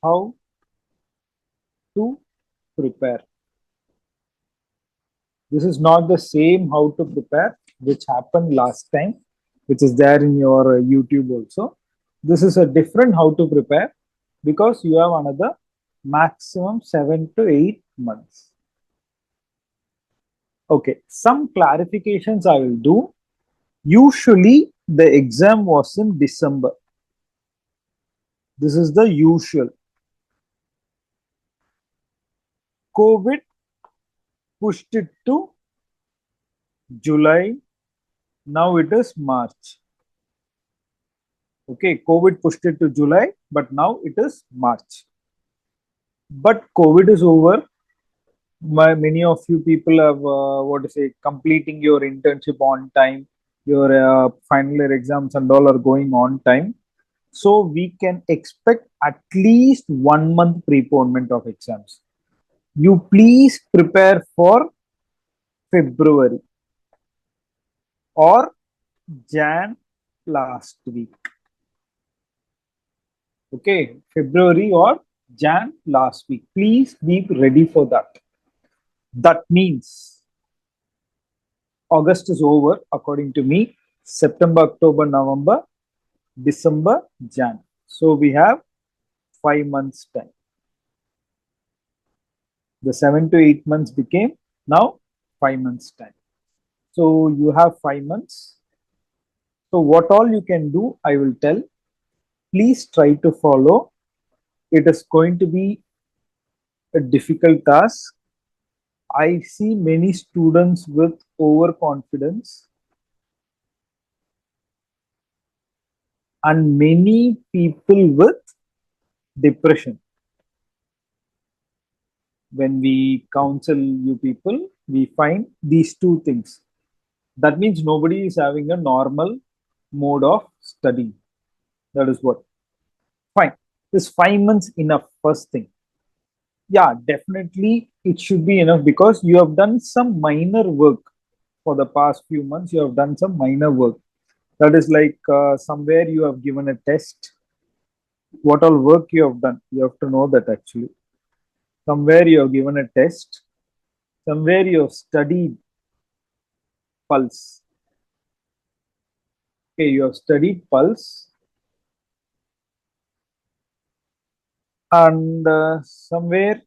how to prepare. This is not the same how to prepare which happened last time, which is there in your YouTube also. This is a different how to prepare because you have another maximum 7 to 8 months. Okay, some clarifications I will do. Usually the exam was in December. This is the usual. COVID pushed it to July. Now it is March. Okay, COVID pushed it to July, but now it is March. But COVID is over. Many of you people have what to say completing your internship on time. Your final year exams and all are going on time. So we can expect at least 1 month preponement of exams. You please prepare for February or Jan last week. Okay, February or Jan last week. Please be ready for that. That means August is over, according to me. September, October, November, December, Jan. So we have 5 months time. The 7 to 8 months became now 5 months time. So you have 5 months. So what all you can do, I will tell. Please try to follow. It is going to be a difficult task. I see many students with overconfidence and many people with depression. When we counsel you people, we find these two things. That means nobody is having a normal mode of study. That is what. Fine. Is 5 months enough? First thing. Yeah, definitely it should be enough because you have done some minor work for the past few months. You have done some minor work. That is like somewhere you have given a test. What all work you have done? You have to know that actually. Somewhere you have given a test. Somewhere you have studied pulse. Okay, you have studied pulse. And somewhere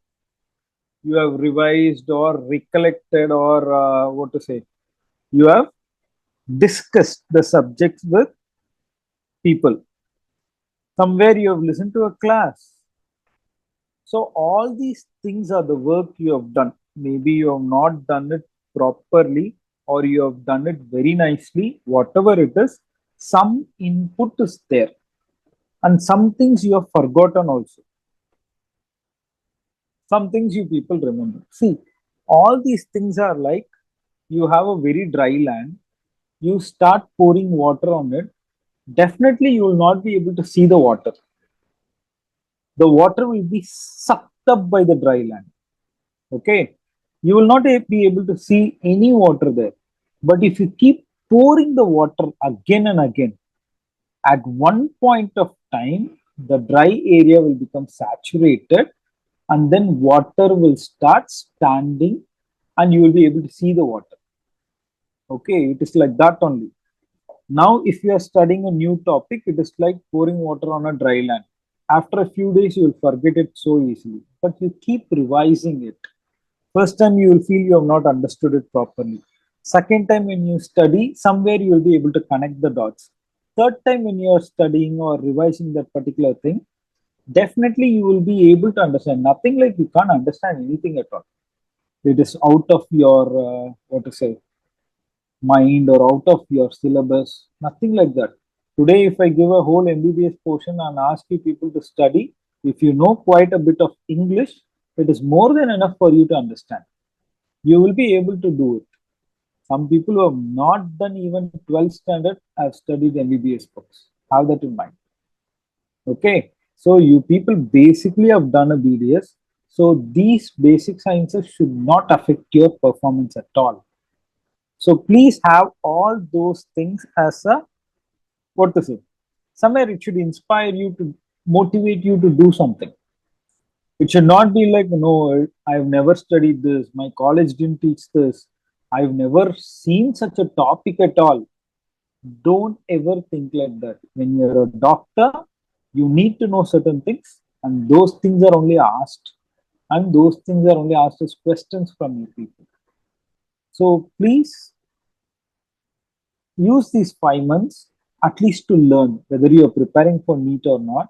you have revised or recollected or what to say, you have discussed the subjects with people. Somewhere you have listened to a class. So all these things are the work you have done. Maybe you have not done it properly or you have done it very nicely. Whatever it is, some input is there. And some things you have forgotten also. Some things you people remember. See, all these things are like you have a very dry land, you start pouring water on it, definitely you will not be able to see the water. The water will be sucked up by the dry land. Okay. You will not be able to see any water there. But if you keep pouring the water again and again, at one point of time, the dry area will become saturated and then water will start standing and you will be able to see the water. Okay, it is like that only. Now, if you are studying a new topic, it is like pouring water on a dry land. After a few days, you will forget it so easily. But you keep revising it. First time, you will feel you have not understood it properly. Second time, when you study, somewhere you will be able to connect the dots. Third time, when you are studying or revising that particular thing, definitely you will be able to understand. Nothing like you can't understand anything at all. It is out of your, what to say, mind or out of your syllabus, nothing like that. Today, if I give a whole MBBS portion and ask you people to study, if you know quite a bit of English, it is more than enough for you to understand. You will be able to do it. Some people who have not done even 12th standard have studied MBBS books. Have that in mind. Okay. So you people basically have done a BDS. So these basic sciences should not affect your performance at all. So please have all those things as a what to say. Somewhere it should inspire you to motivate you to do something. It should not be like, no, I've never studied this. My college didn't teach this. I've never seen such a topic at all. Don't ever think like that. When you're a doctor, you need to know certain things, and those things are only asked, and those things are only asked as questions from you people. So please use these 5 months at least to learn whether you are preparing for NEET or not.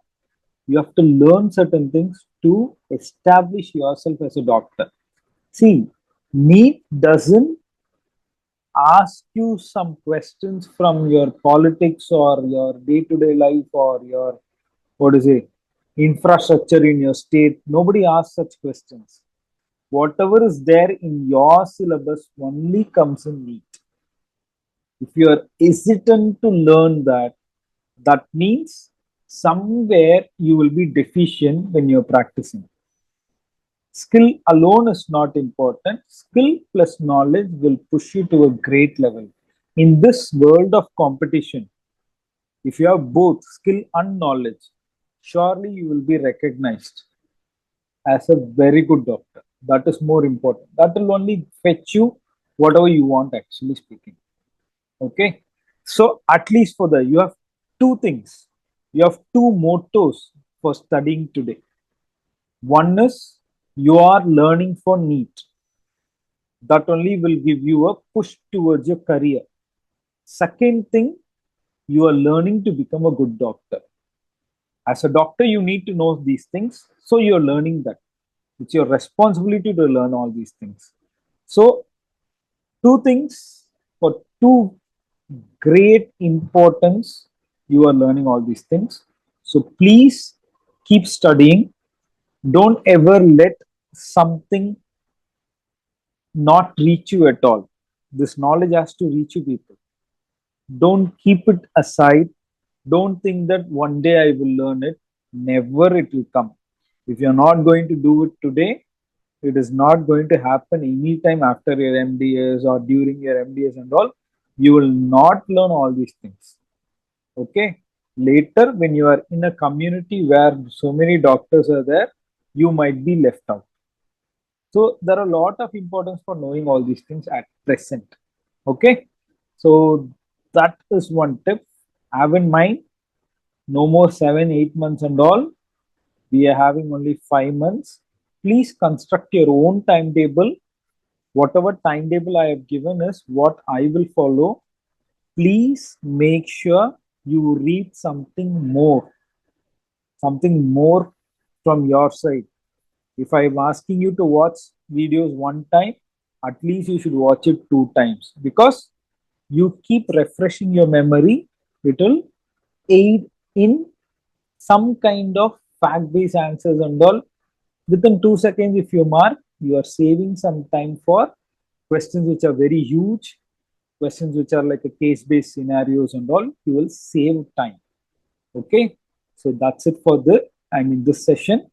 You have to learn certain things to establish yourself as a doctor. See, NEET doesn't ask you some questions from your politics or your day-to-day life or your, what is it, infrastructure in your state. Nobody asks such questions. Whatever is there in your syllabus only comes in NEET. If you are hesitant to learn that, that means somewhere you will be deficient when you're practicing. Skill alone is not important. Skill plus knowledge will push you to a great level. In this world of competition, if you have both skill and knowledge, surely you will be recognized as a very good doctor. That is more important. That will only fetch you whatever you want, actually speaking. Okay. So, at least for the, you have two things. You have two mottos for studying today. One is you are learning for NEET. That only will give you a push towards your career. Second thing, you are learning to become a good doctor. As a doctor, you need to know these things. So you're learning that. It's your responsibility to learn all these things. So, two things for two great importance, you are learning all these things. So please keep studying. Don't ever let something not reach you at all. This knowledge has to reach you, people. Don't keep it aside. Don't think that one day I will learn it. Never it will come. If you're not going to do it today, it is not going to happen anytime after your MDS or during your MDS and all. You will not learn all these things. Okay. Later, when you are in a community where so many doctors are there, you might be left out. So there are a lot of importance for knowing all these things at present. Okay. So that is one tip. Have in mind, no more 7, 8 months and all. We are having only 5 months. Please construct your own timetable. Whatever timetable I have given is what I will follow. Please make sure you read something more from your side. If I'm asking you to watch videos one time, at least you should watch it 2 times, because you keep refreshing your memory. It will aid in some kind of fact-based answers and all. Within 2 seconds, if you mark, you are saving some time for questions which are very huge, questions which are like a case-based scenarios and all. You will save time. Okay, so that's it for the, I mean, this session.